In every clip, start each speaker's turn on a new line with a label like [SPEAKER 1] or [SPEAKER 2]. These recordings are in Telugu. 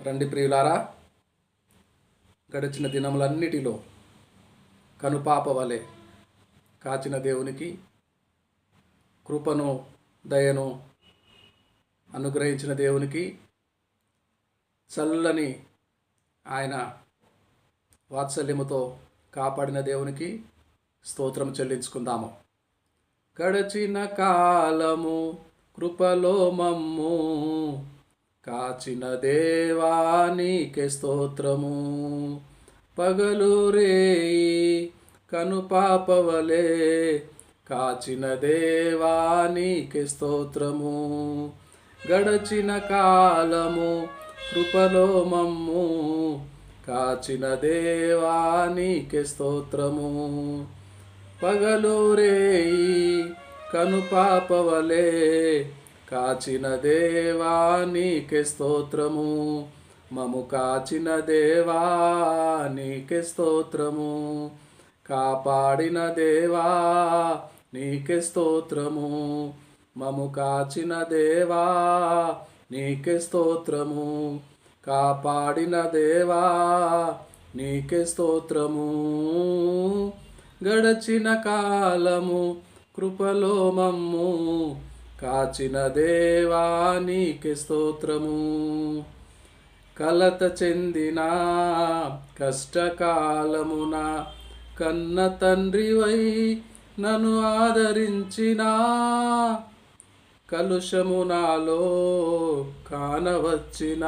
[SPEAKER 1] రండి ప్రియులారా, గడిచిన దినములన్నిటిలో కనుపాప వలె కాచిన దేవునికి కృపను దయను అనుగ్రహించిన దేవునికి చల్లని ఆయన వాత్సల్యముతో కాపాడిన దేవునికి స్తోత్రం చెల్లించుకుందాము. గడచిన కాలము కృపలో మమ్ము కాచిన దేవానికి స్తోత్రము. పగలు రేయి కనుపాపవలే కాచిన దేవానికి స్తోత్రము. గడచిన కాలము కృపలో మమ్ము కాచిన దేవానికి స్తోత్రము. పగలు రేయి కనుపాపవలే కాచిన దేవానికి స్తోత్రము. మము కాచిన దేవానికి స్తోత్రము. కాపాడిన దేవా నీకే స్తోత్రము. మము కాచిన దేవా నీకే స్తోత్రము. కాపాడిన దేవా నీకే స్తోత్రము. గడచిన కాలము కృపలో మమ్ము కాచిన దేవానికి స్తోత్రము. కలత చెందిన కష్టకాలమున కన్న తండ్రివై నన్ను ఆదరించిన కలుషము నాలో కానవచ్చిన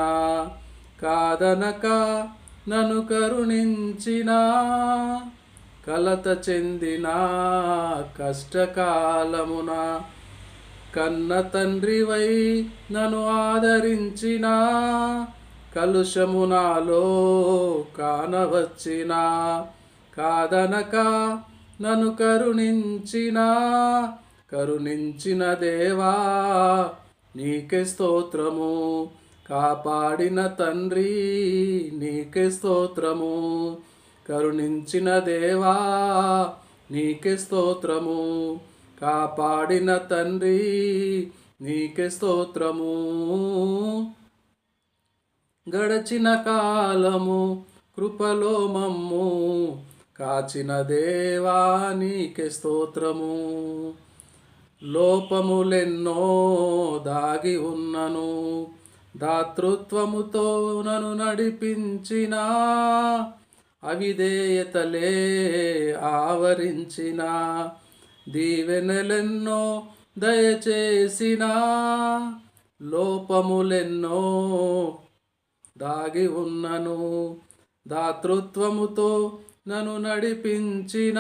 [SPEAKER 1] కాదనక నన్ను కరుణించిన. కలత చెందిన కష్టకాలమున కన్న తండ్రివై నన్ను ఆదరించిన కలుషము నాలో కానవచ్చిన కాదనక నన్ను కరుణించిన. కరుణించిన దేవా నీకే స్తోత్రము. కాపాడిన తండ్రి నీకే స్తోత్రము. కరుణించిన దేవా నీకే స్తోత్రము. కాపాడిన తండ్రి నీకే స్తోత్రము. గడచిన కాలము కృపలో మమ్ము కాచిన దేవా నీకే స్తోత్రము. లోపములెన్నో దాగి ఉన్నను దాతృత్వముతో నన్ను నడిపించిన అవిధేయతలే ఆవరించిన దీవెనలెన్నో దయచేసిన. లోపములెన్నో దాగి ఉన్నను దాతృత్వముతో నన్ను నడిపించిన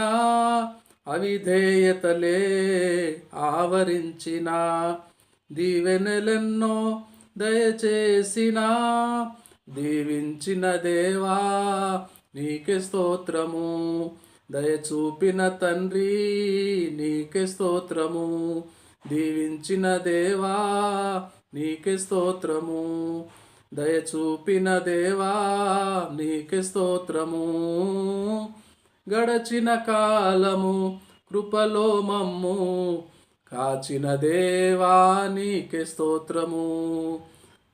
[SPEAKER 1] అవిధేయతలే ఆవరించిన దీవెనలెన్నో దయచేసిన. దీవించిన దేవా నీకే స్తోత్రము. దయచూపిన తండ్రి నీకే స్తోత్రము. దీవించిన దేవా నీకే స్తోత్రము. దయచూపిన దేవా నీకే స్తోత్రము. గడచిన కాలము కృపలో మమ్ము కాచిన దేవా నీకే స్తోత్రము.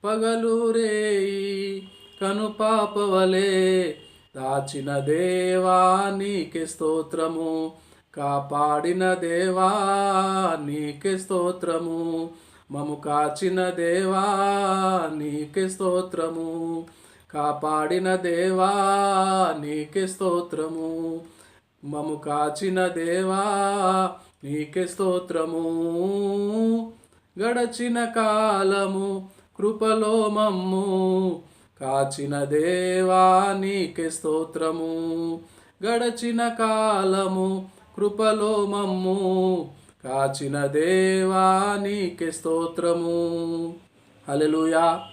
[SPEAKER 1] పగలు రేయి కనుపాపవలే దాచిన దేవా నీకే స్తోత్రము. కాపాడిన దేవా నీకే స్తోత్రము. మము కాచిన దేవా నీకే స్తోత్రము. కాపాడిన దేవా నీకే స్తోత్రము. మము కాచిన దేవా నీకే స్తోత్రము. గడచిన కాలము కృపలో మమ్ము కాచిన దేవా నీకే స్తోత్రము. గడచిన కాలము కృపలో మమ్ము కాచిన దేవా నీకే స్తోత్రము. హల్లెలూయా.